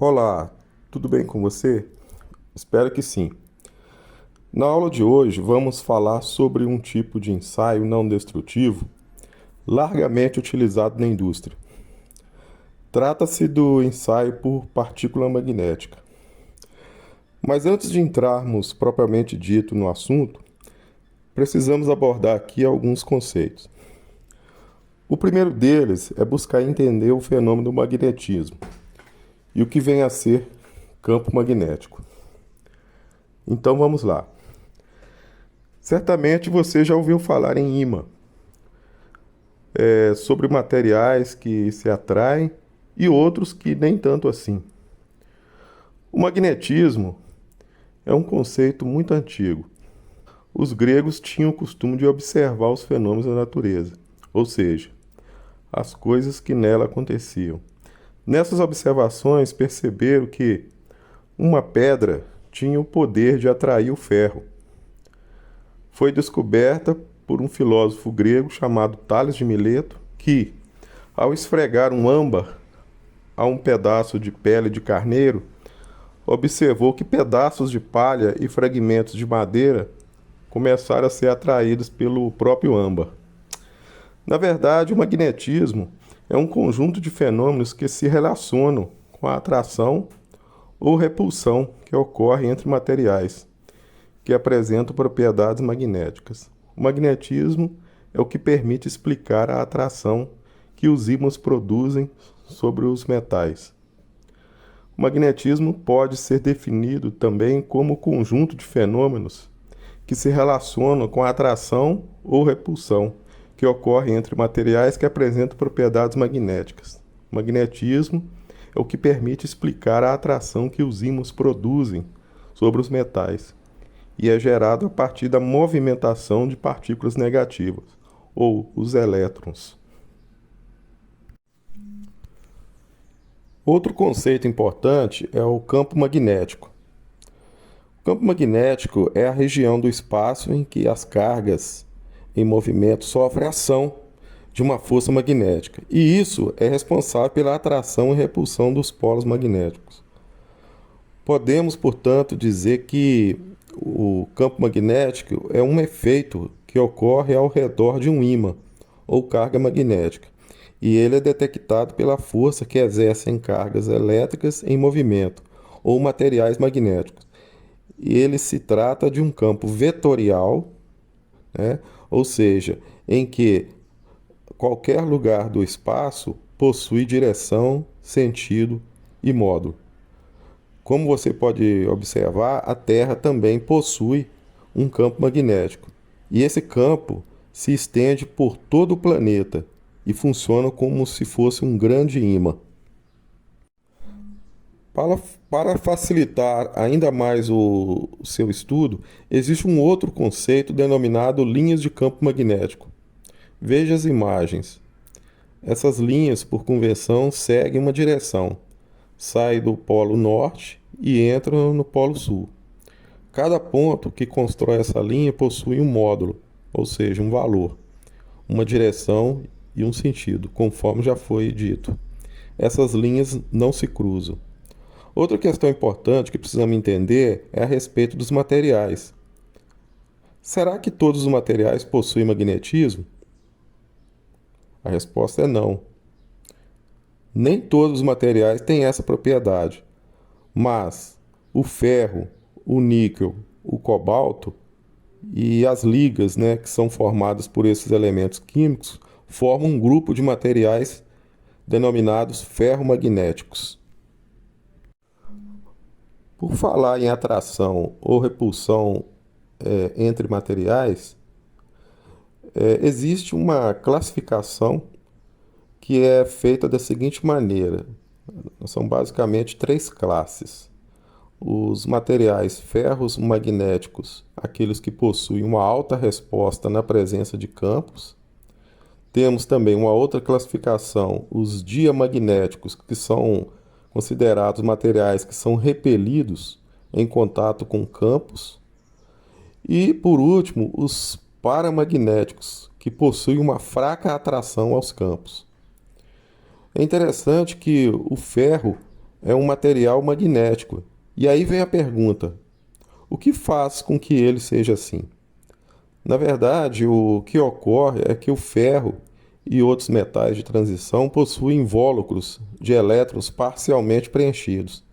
Olá, tudo bem com você? Espero que sim. Na aula de hoje, vamos falar sobre um tipo de ensaio não destrutivo largamente utilizado na indústria. Trata-se do ensaio por partícula magnética. Mas antes de entrarmos propriamente dito no assunto, precisamos abordar aqui alguns conceitos. O primeiro deles é buscar entender o fenômeno do magnetismo e o que vem a ser campo magnético. Então vamos lá. Certamente você já ouviu falar em ímã, sobre materiais que se atraem e outros que nem tanto assim. O magnetismo é um conceito muito antigo. Os gregos tinham o costume de observar os fenômenos da natureza, ou seja, as coisas que nela aconteciam. Nessas observações perceberam que uma pedra tinha o poder de atrair o ferro. Foi descoberta por um filósofo grego chamado Tales de Mileto, que, ao esfregar um âmbar a um pedaço de pele de carneiro, observou que pedaços de palha e fragmentos de madeira começaram a ser atraídos pelo próprio âmbar. Na verdade, o magnetismo é um conjunto de fenômenos que se relacionam com a atração ou repulsão que ocorre entre materiais que apresentam propriedades magnéticas. O magnetismo é o que permite explicar a atração que os ímãs produzem sobre os metais. O magnetismo pode ser definido também como conjunto de fenômenos que se relacionam com a atração ou repulsão que ocorre entre materiais que apresentam propriedades magnéticas. O magnetismo é o que permite explicar a atração que os ímãs produzem sobre os metais e é gerado a partir da movimentação de partículas negativas, ou os elétrons. Outro conceito importante é o campo magnético. O campo magnético é a região do espaço em que as cargas em movimento sofrem ação de uma força magnética, e isso é responsável pela atração e repulsão dos polos magnéticos. Podemos, portanto, dizer que o campo magnético é um efeito que ocorre ao redor de um ímã ou carga magnética, e ele é detectado pela força que exercem cargas elétricas em movimento ou materiais magnéticos. E ele se trata de um campo vetorial, né? Ou seja, em que qualquer lugar do espaço possui direção, sentido e módulo. Como você pode observar, a Terra também possui um campo magnético. E esse campo se estende por todo o planeta e funciona como se fosse um grande ímã. Para facilitar ainda mais o seu estudo, existe um outro conceito denominado linhas de campo magnético. Veja as imagens. Essas linhas, por convenção, seguem uma direção. Saem do polo norte e entram no polo sul. Cada ponto que constrói essa linha possui um módulo, ou seja, um valor, uma direção e um sentido, conforme já foi dito. Essas linhas não se cruzam. Outra questão importante que precisamos entender é a respeito dos materiais. Será que todos os materiais possuem magnetismo? A resposta é não. Nem todos os materiais têm essa propriedade, mas o ferro, o níquel, o cobalto e as ligas, né, que são formadas por esses elementos químicos, formam um grupo de materiais denominados ferromagnéticos. Por falar em atração ou repulsão entre materiais, existe uma classificação que é feita da seguinte maneira. São basicamente três classes. Os materiais ferros magnéticos, aqueles que possuem uma alta resposta na presença de campos. Temos também uma outra classificação, os diamagnéticos, que são considerados materiais que são repelidos em contato com campos. E, por último, os paramagnéticos, que possuem uma fraca atração aos campos. É interessante que o ferro é um material magnético. E aí vem a pergunta: o que faz com que ele seja assim? Na verdade, o que ocorre é que o ferro e outros metais de transição possuem invólucros de elétrons parcialmente preenchidos.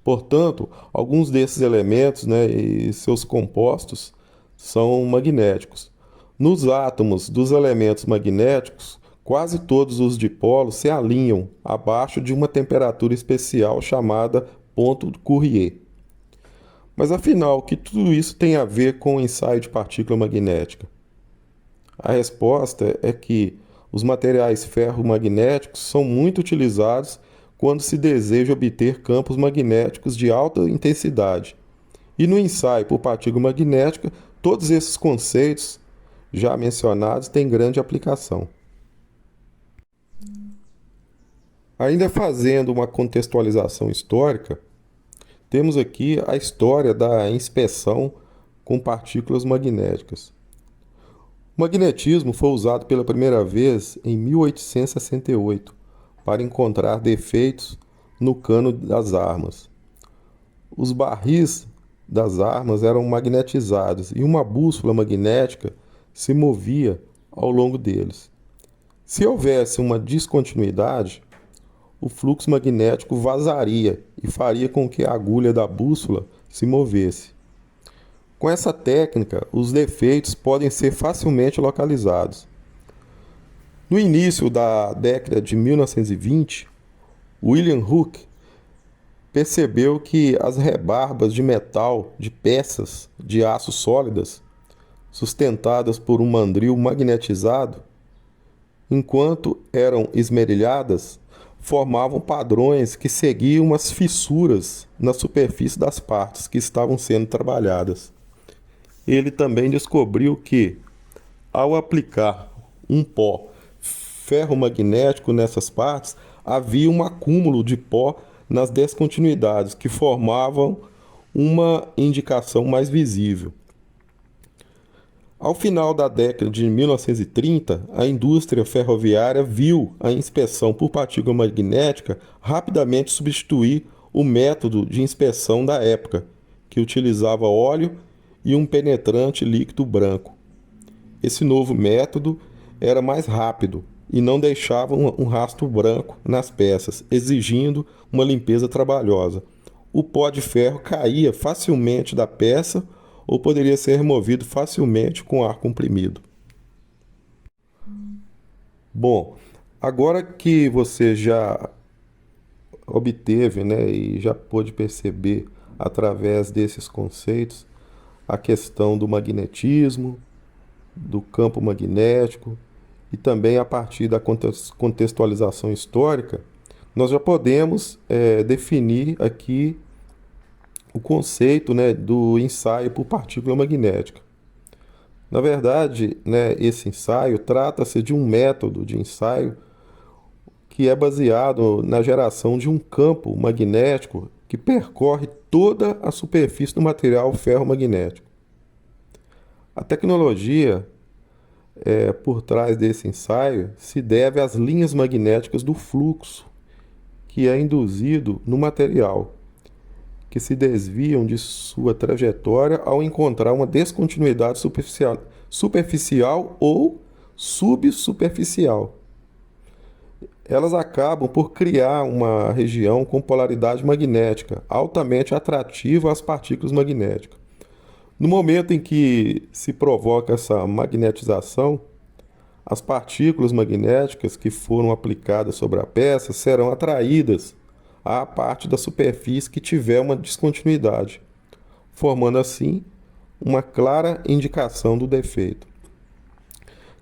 Portanto, alguns desses elementos, né, e seus compostos são magnéticos. Nos átomos dos elementos magnéticos, quase todos os dipolos se alinham abaixo de uma temperatura especial chamada ponto Curie. Mas afinal, o que tudo isso tem a ver com o ensaio de partícula magnética? A resposta é que os materiais ferromagnéticos são muito utilizados quando se deseja obter campos magnéticos de alta intensidade. E no ensaio por partícula magnética, todos esses conceitos já mencionados têm grande aplicação. Ainda fazendo uma contextualização histórica, temos aqui a história da inspeção com partículas magnéticas. O magnetismo foi usado pela primeira vez em 1868 para encontrar defeitos no cano das armas. Os barris das armas eram magnetizados e uma bússola magnética se movia ao longo deles. Se houvesse uma descontinuidade, o fluxo magnético vazaria e faria com que a agulha da bússola se movesse. Com essa técnica, os defeitos podem ser facilmente localizados. No início da década de 1920, William Hooke percebeu que as rebarbas de metal de peças de aço sólidas, sustentadas por um mandril magnetizado, enquanto eram esmerilhadas, formavam padrões que seguiam as fissuras na superfície das partes que estavam sendo trabalhadas. Ele também descobriu que, ao aplicar um pó ferromagnético nessas partes, havia um acúmulo de pó nas descontinuidades, que formavam uma indicação mais visível. Ao final da década de 1930, a indústria ferroviária viu a inspeção por partícula magnética rapidamente substituir o método de inspeção da época, que utilizava óleo e um penetrante líquido branco. Esse novo método era mais rápido e não deixava um rastro branco nas peças, exigindo uma limpeza trabalhosa. O pó de ferro caía facilmente da peça ou poderia ser removido facilmente com ar comprimido. Bom, agora que você já obteve, né, e já pôde perceber através desses conceitos a questão do magnetismo, do campo magnético e também a partir da contextualização histórica, nós já podemos definir aqui o conceito, né, do ensaio por partícula magnética. Na verdade, né, esse ensaio trata-se de um método de ensaio que é baseado na geração de um campo magnético que percorre toda a superfície do material ferromagnético. A tecnologia por trás desse ensaio se deve às linhas magnéticas do fluxo que é induzido no material, que se desviam de sua trajetória ao encontrar uma descontinuidade superficial ou subsuperficial. Elas acabam por criar uma região com polaridade magnética altamente atrativa às partículas magnéticas. No momento em que se provoca essa magnetização, as partículas magnéticas que foram aplicadas sobre a peça serão atraídas à parte da superfície que tiver uma descontinuidade, formando assim uma clara indicação do defeito.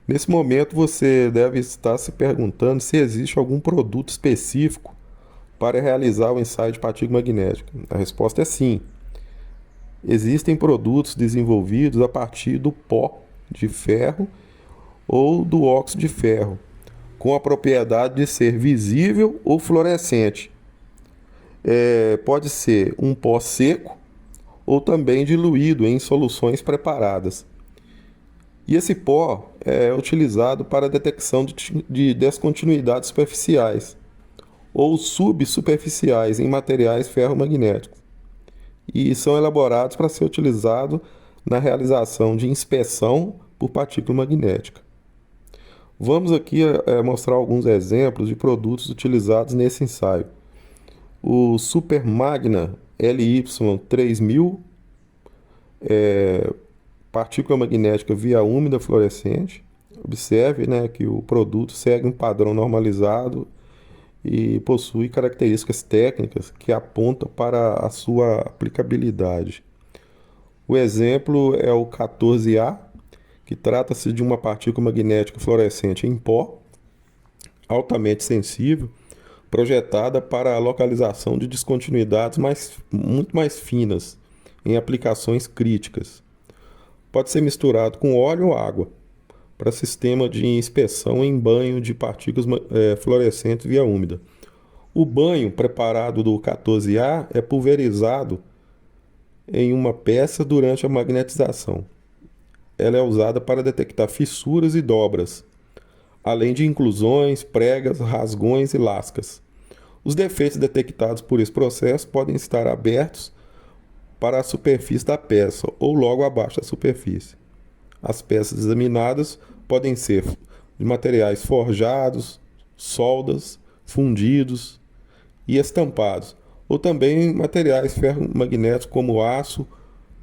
Nesse momento você deve estar se perguntando se existe algum produto específico para realizar o ensaio de partícula magnética. A resposta é sim. Existem produtos desenvolvidos a partir do pó de ferro ou do óxido de ferro, com a propriedade de ser visível ou fluorescente. Pode ser um pó seco ou também diluído em soluções preparadas. E esse pó é utilizado para a detecção de descontinuidades superficiais ou subsuperficiais em materiais ferromagnéticos e são elaborados para ser utilizado na realização de inspeção por partícula magnética. Vamos aqui mostrar alguns exemplos de produtos utilizados nesse ensaio. O Super Magna LY3000, partícula magnética via úmida fluorescente. Observe, né, que o produto segue um padrão normalizado e possui características técnicas que apontam para a sua aplicabilidade. O exemplo é o 14A, que trata-se de uma partícula magnética fluorescente em pó, altamente sensível, projetada para a localização de descontinuidades muito mais finas em aplicações críticas. Pode ser misturado com óleo ou água para sistema de inspeção em banho de partículas fluorescentes via úmida. O banho preparado do 14A é pulverizado em uma peça durante a magnetização. Ela é usada para detectar fissuras e dobras, além de inclusões, pregas, rasgões e lascas. Os defeitos detectados por esse processo podem estar abertos para a superfície da peça ou logo abaixo da superfície. As peças examinadas podem ser de materiais forjados, soldas, fundidos e estampados, ou também materiais ferromagnéticos como aço,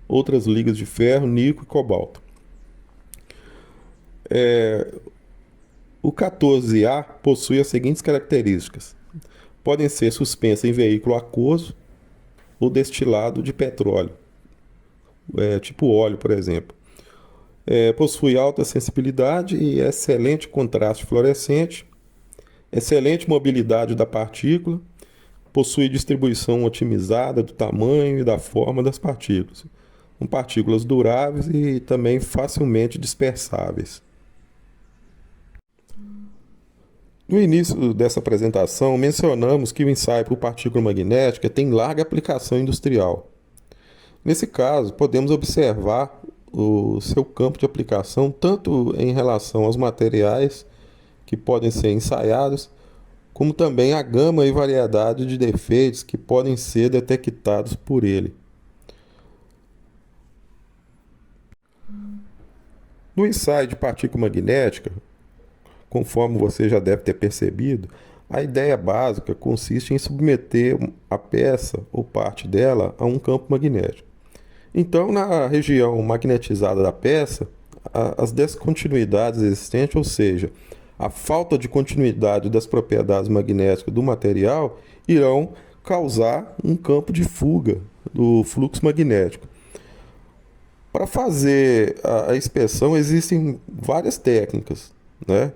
outras ligas de ferro, níquel e cobalto. O 14A possui as seguintes características. Podem ser suspensas em veículo aquoso ou destilado de petróleo, tipo óleo, por exemplo. Possui alta sensibilidade e excelente contraste fluorescente, excelente mobilidade da partícula, possui distribuição otimizada do tamanho e da forma das partículas, com partículas duráveis e também facilmente dispersáveis. No início dessa apresentação, mencionamos que o ensaio por partícula magnética tem larga aplicação industrial. Nesse caso, podemos observar o seu campo de aplicação tanto em relação aos materiais que podem ser ensaiados, como também a gama e variedade de defeitos que podem ser detectados por ele. No ensaio de partícula magnética, conforme você já deve ter percebido, a ideia básica consiste em submeter a peça ou parte dela a um campo magnético. Então, na região magnetizada da peça, as descontinuidades existentes, ou seja, a falta de continuidade das propriedades magnéticas do material, irão causar um campo de fuga do fluxo magnético. Para fazer a inspeção, existem várias técnicas, né?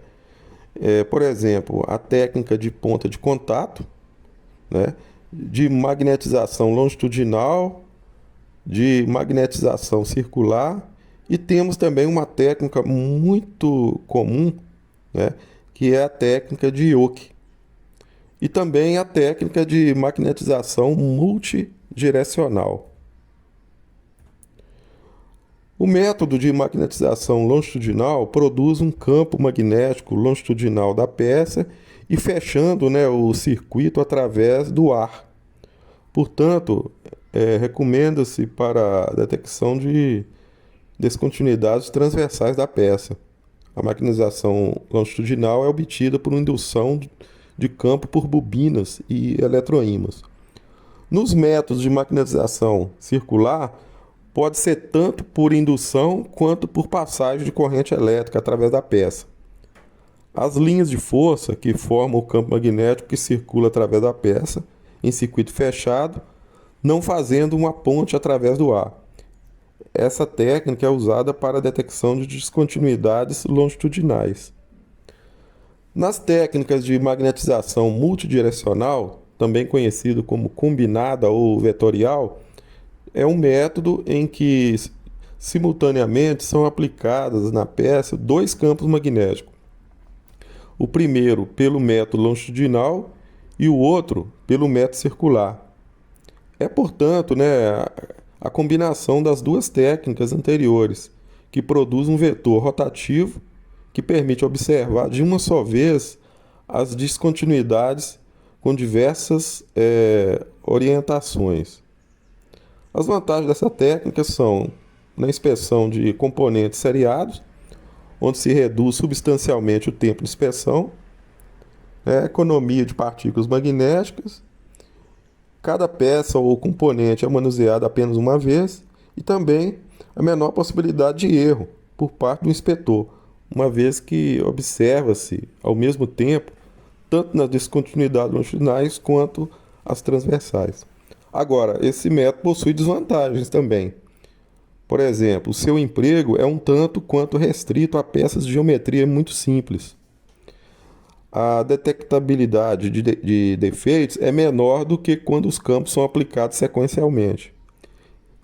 Por exemplo, a técnica de ponta de contato, né? De magnetização longitudinal, de magnetização circular, e temos também uma técnica muito comum, né? Que é a técnica de Yoke, e também a técnica de magnetização multidirecional. O método de magnetização longitudinal produz um campo magnético longitudinal da peça e fechando, né, o circuito através do ar. Portanto, recomenda-se para a detecção de descontinuidades transversais da peça. A magnetização longitudinal é obtida por indução de campo por bobinas e eletroímãs. Nos métodos de magnetização circular, pode ser tanto por indução quanto por passagem de corrente elétrica através da peça. As linhas de força que formam o campo magnético que circula através da peça, em circuito fechado, não fazendo uma ponte através do ar. Essa técnica é usada para a detecção de descontinuidades longitudinais. Nas técnicas de magnetização multidirecional, também conhecido como combinada ou vetorial, é um método em que simultaneamente são aplicadas na peça dois campos magnéticos. O primeiro pelo método longitudinal e o outro pelo método circular. Portanto, a combinação das duas técnicas anteriores, que produz um vetor rotativo que permite observar de uma só vez as descontinuidades com diversas orientações. As vantagens dessa técnica são na inspeção de componentes seriados, onde se reduz substancialmente o tempo de inspeção, economia de partículas magnéticas, cada peça ou componente é manuseada apenas uma vez e também a menor possibilidade de erro por parte do inspetor, uma vez que observa-se ao mesmo tempo tanto nas descontinuidades longitudinais quanto as transversais. Agora, esse método possui desvantagens também. Por exemplo, o seu emprego é um tanto quanto restrito a peças de geometria muito simples. A detectabilidade de defeitos é menor do que quando os campos são aplicados sequencialmente.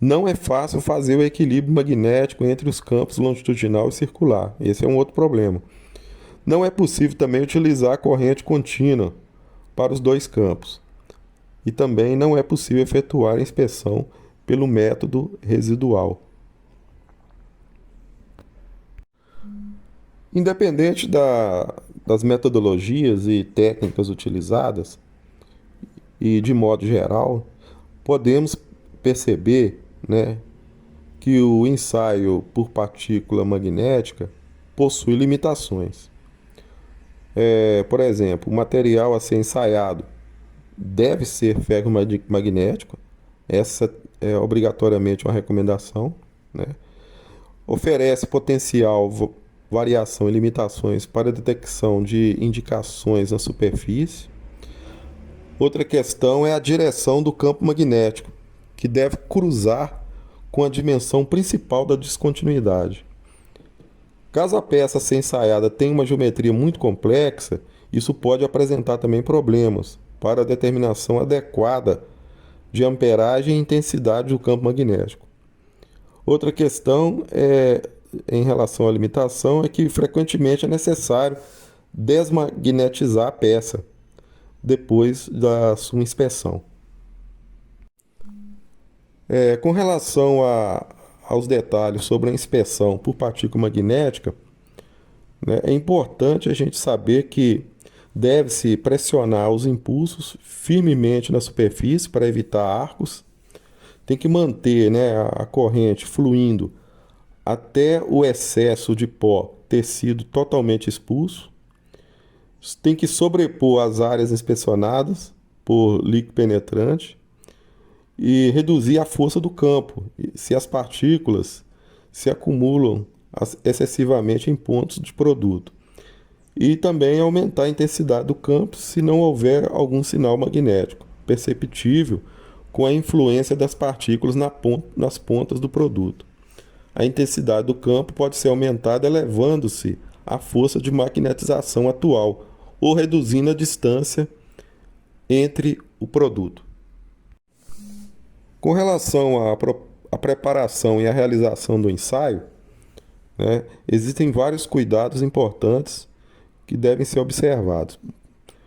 Não é fácil fazer o equilíbrio magnético entre os campos longitudinal e circular. Esse é um outro problema. Não é possível também utilizar a corrente contínua para os dois campos. E também não é possível efetuar a inspeção pelo método residual. Independente das metodologias e técnicas utilizadas, e de modo geral, podemos perceber, né, que o ensaio por partícula magnética possui limitações. Por exemplo, o material a ser ensaiado deve ser ferromagnético, essa é obrigatoriamente uma recomendação, né? Oferece potencial variação e limitações para a detecção de indicações na superfície. Outra questão é a direção do campo magnético, que deve cruzar com a dimensão principal da descontinuidade. Caso a peça a ser ensaiada tenha uma geometria muito complexa, isso pode apresentar também problemas para a determinação adequada de amperagem e intensidade do campo magnético. Outra questão em relação à limitação é que frequentemente é necessário desmagnetizar a peça depois da sua inspeção. Com relação aos detalhes sobre a inspeção por partícula magnética, né, é importante a gente saber que deve-se pressionar os impulsos firmemente na superfície para evitar arcos. Tem que manter, né, a corrente fluindo até o excesso de pó ter sido totalmente expulso. Tem que sobrepor as áreas inspecionadas por líquido penetrante e reduzir a força do campo se as partículas se acumulam excessivamente em pontos de produto. E também aumentar a intensidade do campo se não houver algum sinal magnético perceptível com a influência das partículas nas pontas do produto. A intensidade do campo pode ser aumentada elevando-se a força de magnetização atual ou reduzindo a distância entre o produto. Com relação à preparação e à realização do ensaio, né, existem vários cuidados importantes que devem ser observados.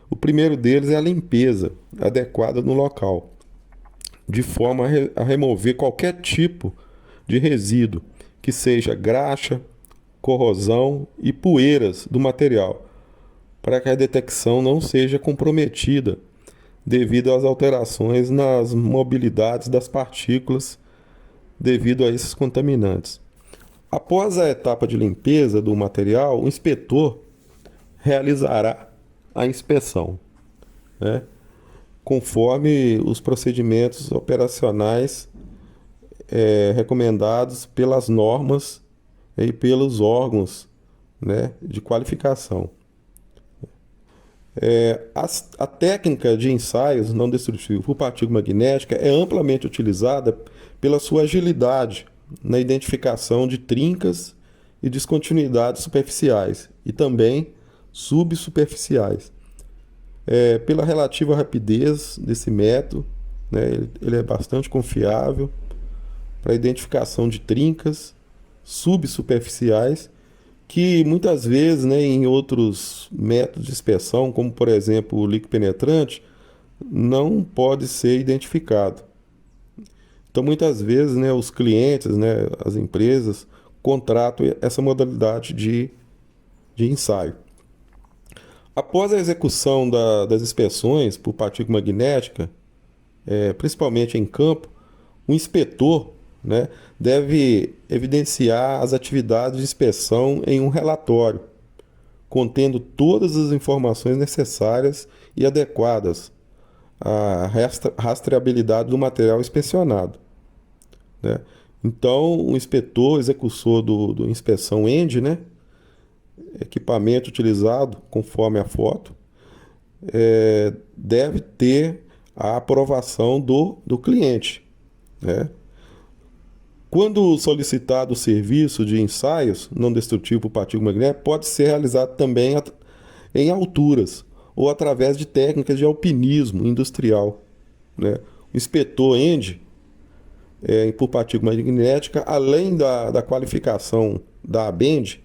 O primeiro deles é a limpeza adequada no local, de forma a remover qualquer tipo de resíduo, que seja graxa, corrosão e poeiras do material, para que a detecção não seja comprometida devido às alterações nas mobilidades das partículas devido a esses contaminantes. Após a etapa de limpeza do material, o inspetor realizará a inspeção, né, conforme os procedimentos operacionais recomendados pelas normas e pelos órgãos, né, de qualificação. A técnica de ensaios não destrutivos por partícula magnética é amplamente utilizada pela sua agilidade na identificação de trincas e descontinuidades superficiais e também subsuperficiais. Pela relativa rapidez desse método, né, ele é bastante confiável para a identificação de trincas subsuperficiais que muitas vezes, né, em outros métodos de inspeção, como por exemplo o líquido penetrante, não pode ser identificado. Então muitas vezes, né, os clientes, né, as empresas contratam essa modalidade de ensaio. Após a execução das inspeções por partícula magnética, principalmente em campo, o inspetor, né, deve evidenciar as atividades de inspeção em um relatório, contendo todas as informações necessárias e adequadas à rastreabilidade do material inspecionado, né? Então, o inspetor, executor do inspeção END, né, equipamento utilizado conforme a foto, deve ter a aprovação do cliente, né? Quando solicitado o serviço de ensaios não destrutivos por partícula magnética, pode ser realizado também em alturas ou através de técnicas de alpinismo industrial, né? O inspetor END, por partícula magnética, além da qualificação da ABEND,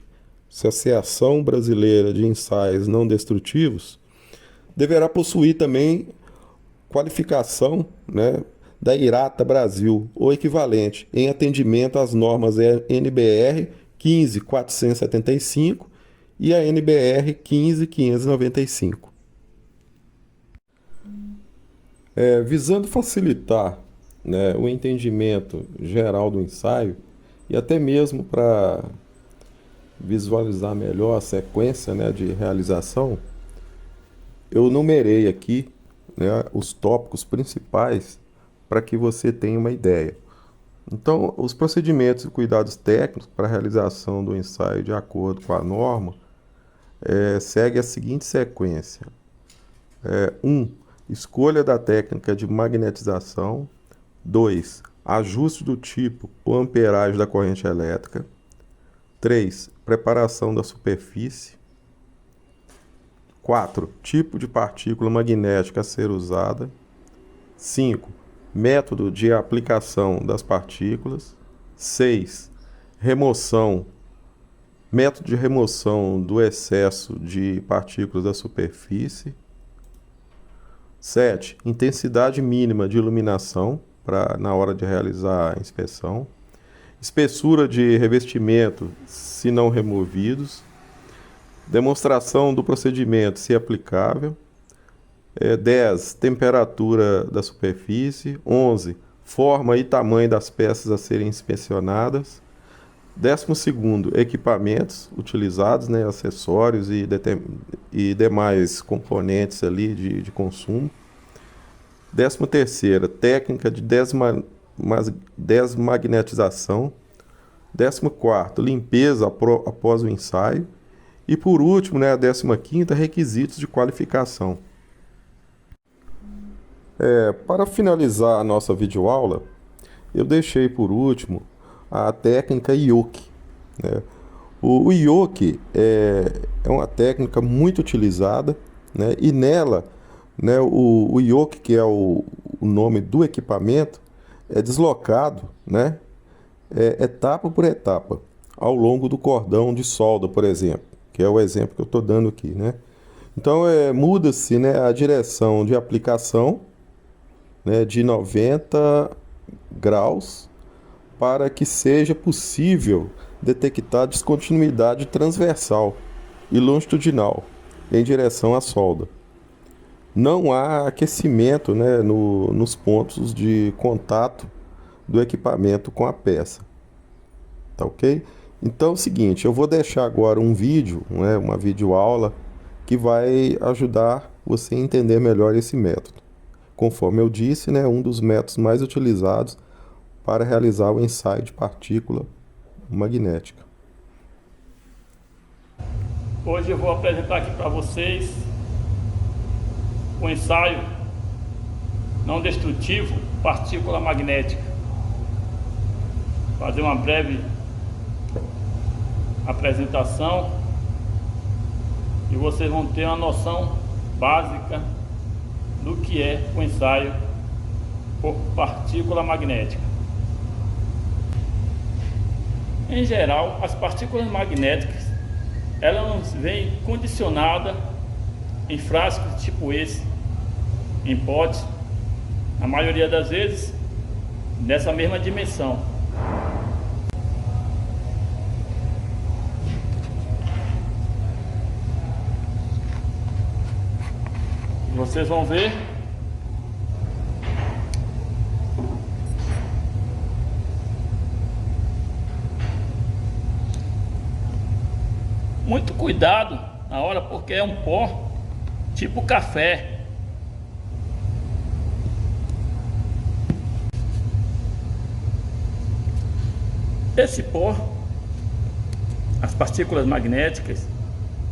Associação Brasileira de Ensaios Não Destrutivos, deverá possuir também qualificação, né, da IRATA Brasil, ou equivalente, em atendimento às normas NBR 15475 e a NBR 15595. Visando facilitar, né, o entendimento geral do ensaio e até mesmo para visualizar melhor a sequência, né, de realização, eu numerei aqui, né, os tópicos principais para que você tenha uma ideia. Então, os procedimentos e cuidados técnicos para a realização do ensaio de acordo com a norma segue a seguinte sequência. 1. Escolha da técnica de magnetização. 2. Ajuste do tipo ou amperagem da corrente elétrica. 3. Preparação da superfície. 4. Tipo de partícula magnética a ser usada. 5. Método de aplicação das partículas. 6. Método de remoção do excesso de partículas da superfície. 7. Intensidade mínima de iluminação na hora de realizar a inspeção. Espessura de revestimento, se não removidos. Demonstração do procedimento, se aplicável. 10. Temperatura da superfície. 11. Forma e tamanho das peças a serem inspecionadas. 12º. Equipamentos utilizados, né, acessórios e demais componentes ali de consumo. 13ª. Técnica de desmagnetização. 14º. Limpeza após o ensaio. E por último, né, a 15ª. Requisitos de qualificação. Para finalizar a nossa videoaula, eu deixei por último a técnica Yoke, né? O Yoke é uma técnica muito utilizada, né? E nela, né, o Yoke, que é o nome do equipamento, é deslocado, né, etapa por etapa, ao longo do cordão de solda, por exemplo, que é o exemplo que eu estou dando aqui, né? Então, muda-se, né, a direção de aplicação, né, de 90 graus para que seja possível detectar descontinuidade transversal e longitudinal em direção à solda. Não há aquecimento, né, nos pontos de contato do equipamento com a peça. Tá ok? Então é o seguinte, eu vou deixar agora um vídeo, né, uma videoaula que vai ajudar você a entender melhor esse método. Conforme eu disse, né, um dos métodos mais utilizados para realizar o ensaio de partícula magnética. Hoje eu vou apresentar aqui para vocês o ensaio não destrutivo partícula magnética. Fazer uma breve apresentação e vocês vão ter uma noção básica do que é o ensaio por partícula magnética. Em geral, as partículas magnéticas elas vêm condicionadas em frascos tipo esse, em potes, a maioria das vezes dessa mesma dimensão. vocês vão ver. Muito cuidado na hora, porque é um pó tipo café. Esse pó, as partículas magnéticas,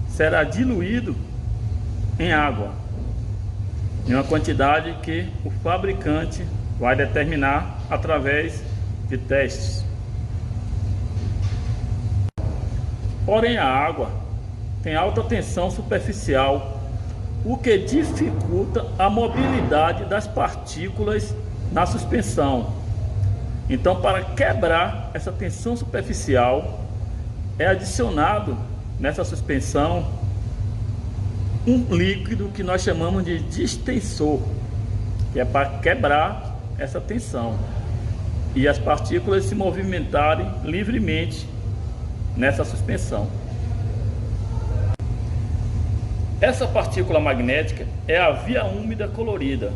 será diluído em água, em uma quantidade que o fabricante vai determinar através de testes. Porém, a água tem alta tensão superficial, o que dificulta a mobilidade das partículas na suspensão. Então, para quebrar essa tensão superficial, é adicionado nessa suspensão um líquido que nós chamamos de distensor, que é para quebrar essa tensão e as partículas se movimentarem livremente nessa suspensão. Essa partícula magnética é a via úmida colorida.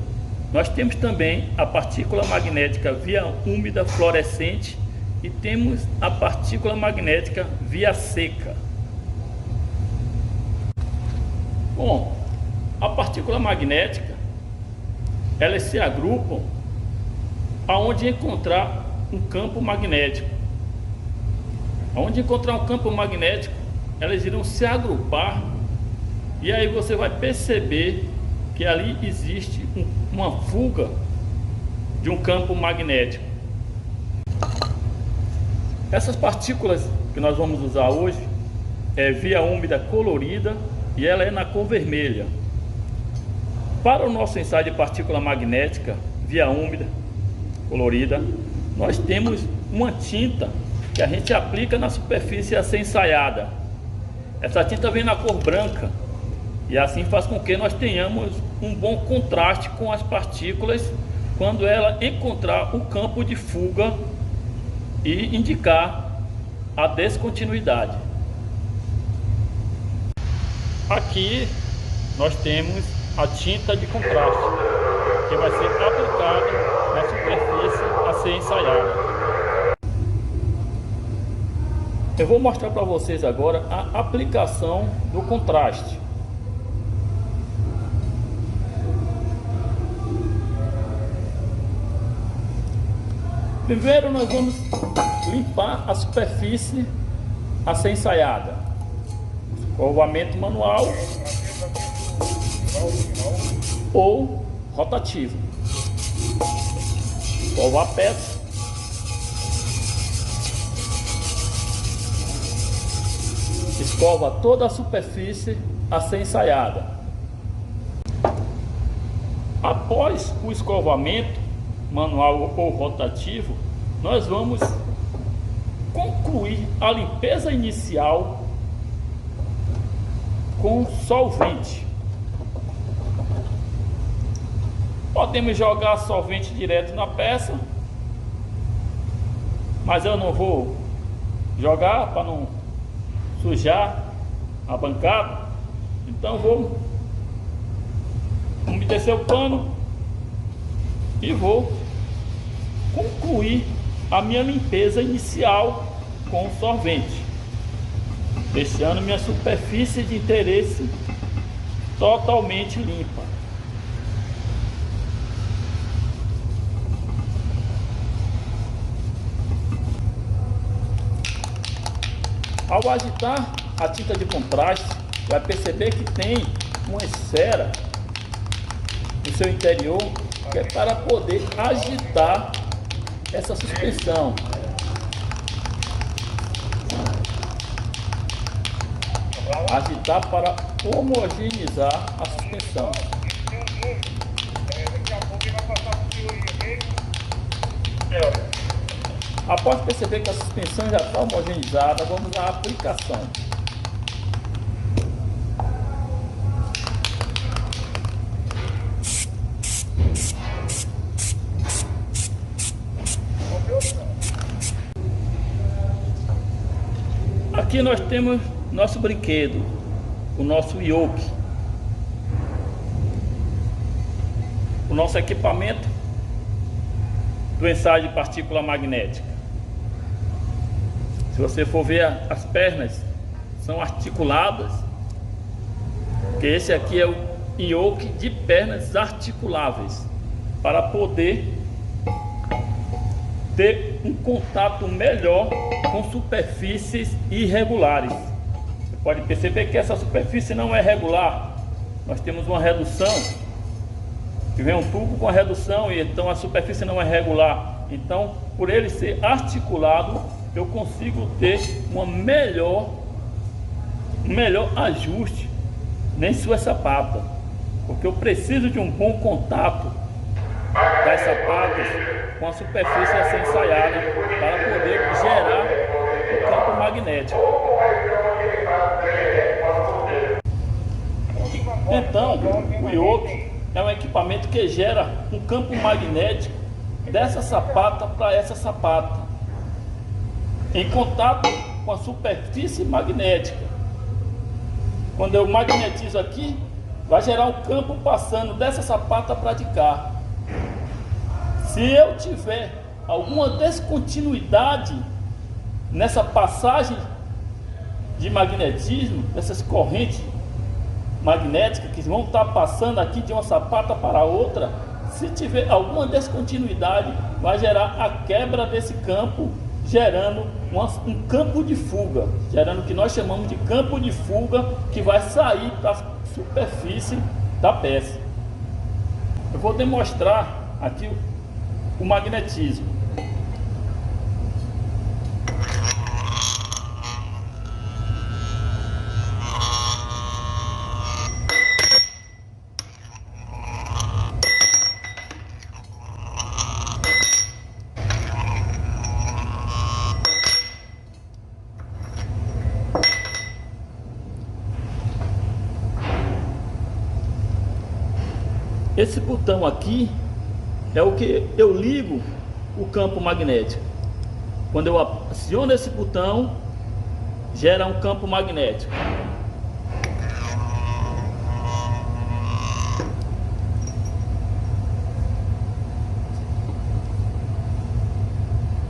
Nós temos também a partícula magnética via úmida fluorescente e temos a partícula magnética via seca. Bom, a partícula magnética, elas se agrupam aonde encontrar um campo magnético. Aonde encontrar um campo magnético, elas irão se agrupar e aí você vai perceber que ali existe uma fuga de um campo magnético. Essas partículas que nós vamos usar hoje é via úmida colorida e ela é na cor vermelha. Para o nosso ensaio de partícula magnética via úmida colorida, nós temos uma tinta que a gente aplica na superfície a ser ensaiada. Essa tinta vem na cor branca e assim faz com que nós tenhamos um bom contraste com as partículas quando ela encontrar o campo de fuga e indicar a descontinuidade. Aqui nós temos a tinta de contraste que vai ser aplicada na superfície a ser ensaiada. Eu vou mostrar para vocês agora a aplicação do contraste. Primeiro nós vamos limpar a superfície a ser ensaiada. Escovamento manual ou rotativo. Escova a peça. Escova toda a superfície a ser ensaiada. Após o escovamento manual ou rotativo, nós vamos concluir a limpeza inicial com solvente. Podemos jogar solvente direto na peça, mas eu não vou jogar para não sujar a bancada. Então vou umedecer o pano e vou concluir a minha limpeza inicial com solvente, deixando minha superfície de interesse totalmente limpa. Ao agitar a tinta de contraste, vai perceber que tem uma esfera no seu interior que é para poder agitar essa suspensão. Agitar para homogeneizar a suspensão. Após perceber que a suspensão já está homogeneizada, vamos à aplicação. Aqui nós temos nosso brinquedo, o nosso yoke. nosso equipamento do ensaio de partícula magnética. Se você for ver, as pernas são articuladas, porque esse aqui é o yoke de pernas articuláveis, para poder ter um contato melhor com superfícies irregulares. Você pode perceber que essa superfície não é regular. Nós temos uma redução, que vem um tubo com a redução, e então a superfície não é regular. Então, por ele ser articulado, eu consigo ter um melhor ajuste nem sua sapata, porque eu preciso de um bom contato das sapatas com a superfície a ser ensaiada para poder gerar o campo magnético. Então, o yoke é um equipamento que gera um campo magnético dessa sapata para essa sapata, em contato com a superfície magnética. Quando eu magnetizo aqui, vai gerar um campo passando dessa sapata para de cá. Se eu tiver alguma descontinuidade nessa passagem de magnetismo, dessas correntes magnéticas que vão estar passando aqui de uma sapata para outra, se tiver alguma descontinuidade, vai gerar a quebra desse campo, gerando um campo de fuga, gerando o que nós chamamos de campo de fuga, que vai sair para a superfície da peça. Eu vou demonstrar aqui o magnetismo. Esse botão aqui é o que eu ligo o campo magnético. Quando eu aciono esse botão, gera um campo magnético.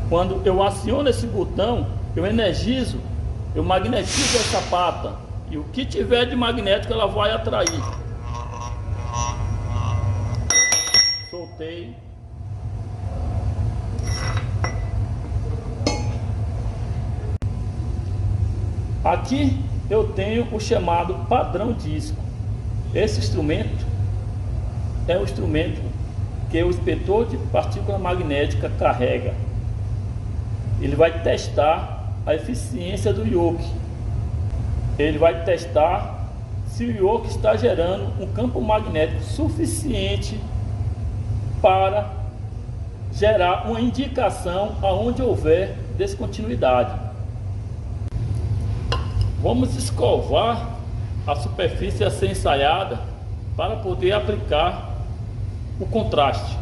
Quando eu aciono esse botão, eu energizo, eu magnetizo essa sapata, e o que tiver de magnético ela vai atrair. Soltei. Aqui eu tenho o chamado padrão disco. Esse instrumento é o instrumento que o inspetor de partícula magnética carrega. Ele vai testar a eficiência do yoke. Ele vai testar se o yoke está gerando um campo magnético suficiente para gerar uma indicação aonde houver descontinuidade. Vamos escovar a superfície a ser ensaiada para poder aplicar o contraste.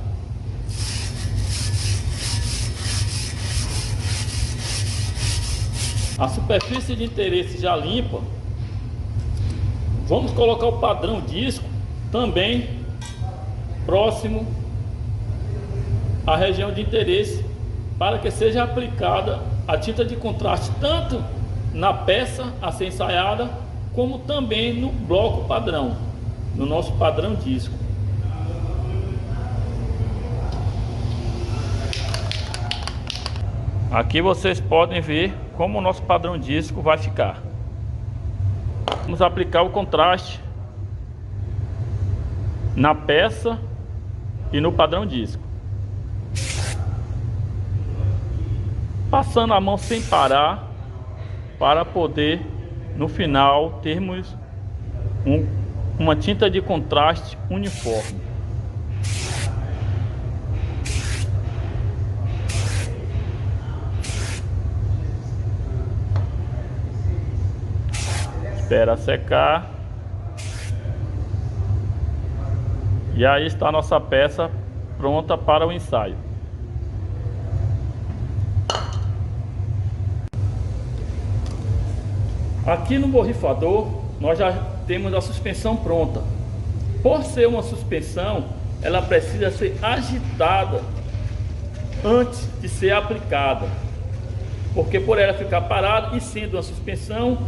A superfície de interesse já limpa, vamos colocar o padrão disco também próximo à região de interesse, para que seja aplicada a tinta de contraste tanto na peça a ser ensaiada, como também no bloco padrão, no nosso padrão disco. Aqui vocês podem ver como o nosso padrão disco vai ficar. Vamos aplicar o contraste na peça e no padrão disco, passando a mão sem parar, para poder no final termos uma tinta de contraste uniforme. Espera secar. E aí está a nossa peça pronta para o ensaio. Aqui no borrifador nós já temos a suspensão pronta. Por ser uma suspensão, ela precisa ser agitada antes de ser aplicada, porque por ela ficar parada e sendo uma suspensão,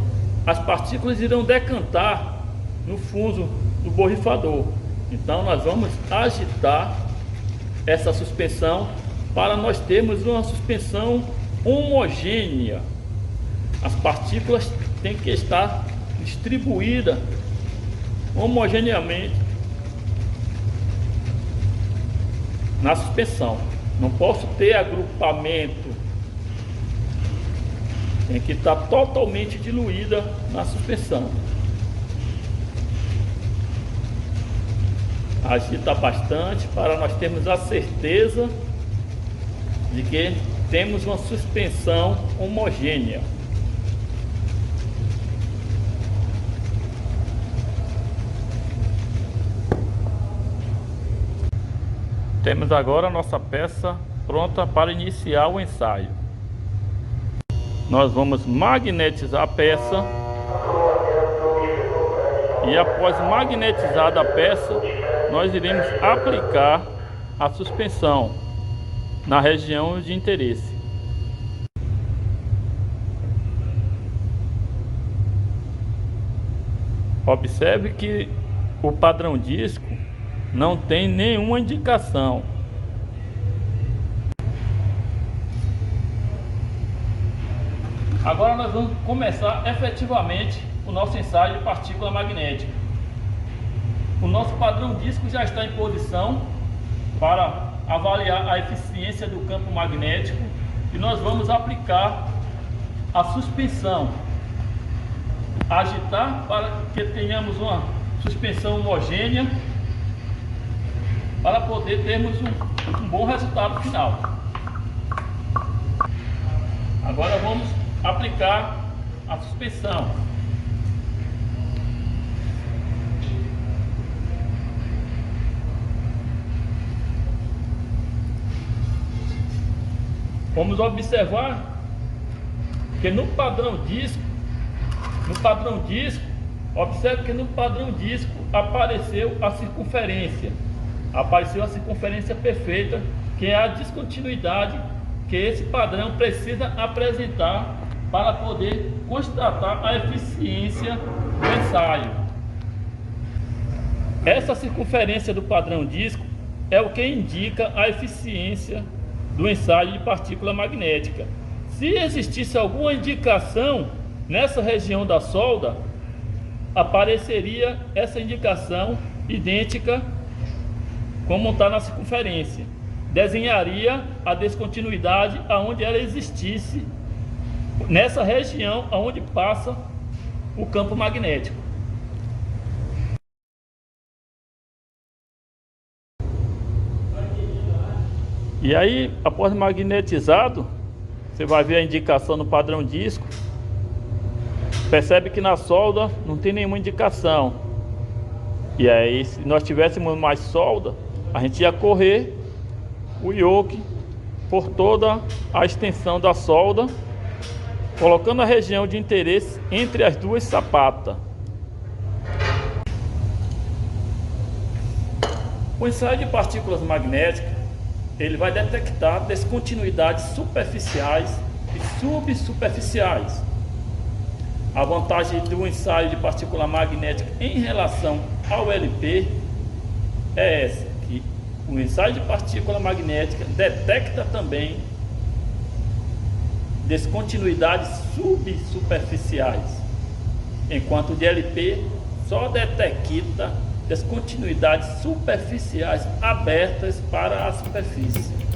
as partículas irão decantar no fundo do borrifador. Então nós vamos agitar essa suspensão para nós termos uma suspensão homogênea. As partículas têm que estar distribuídas homogeneamente na suspensão. Não posso ter agrupamento, tem que estar totalmente diluída na suspensão. Agita bastante para nós termos a certeza de que temos uma suspensão homogênea. Temos agora a nossa peça pronta para iniciar o ensaio. Nós vamos magnetizar a peça e após magnetizada a peça, nós iremos aplicar a suspensão na região de interesse. Observe que o padrão disco não tem nenhuma indicação. Agora nós vamos começar efetivamente o nosso ensaio de partícula magnética. O nosso padrão disco já está em posição para avaliar a eficiência do campo magnético e nós vamos aplicar a suspensão, agitar para que tenhamos uma suspensão homogênea para poder termos um bom resultado final. Agora vamos aplicar a suspensão. Vamos observar que no padrão disco, observe que no padrão disco apareceu a circunferência perfeita, que é a descontinuidade que esse padrão precisa apresentar para poder constatar a eficiência do ensaio. Essa circunferência do padrão disco é o que indica a eficiência do ensaio de partícula magnética. Se existisse alguma indicação nessa região da solda, apareceria essa indicação idêntica como está na circunferência. Desenharia a descontinuidade aonde ela existisse nessa região aonde passa o campo magnético. E aí, após magnetizado, você vai ver a indicação no padrão disco. Percebe que na solda não tem nenhuma indicação. E aí, se nós tivéssemos mais solda, a gente ia correr o yoke por toda a extensão da solda, colocando a região de interesse entre as duas sapatas. O ensaio de partículas magnéticas, ele vai detectar descontinuidades superficiais e subsuperficiais. A vantagem do ensaio de partícula magnética em relação ao LP é essa, que o ensaio de partícula magnética detecta também descontinuidades subsuperficiais, enquanto o de LP só detecta descontinuidades superficiais abertas para a superfície.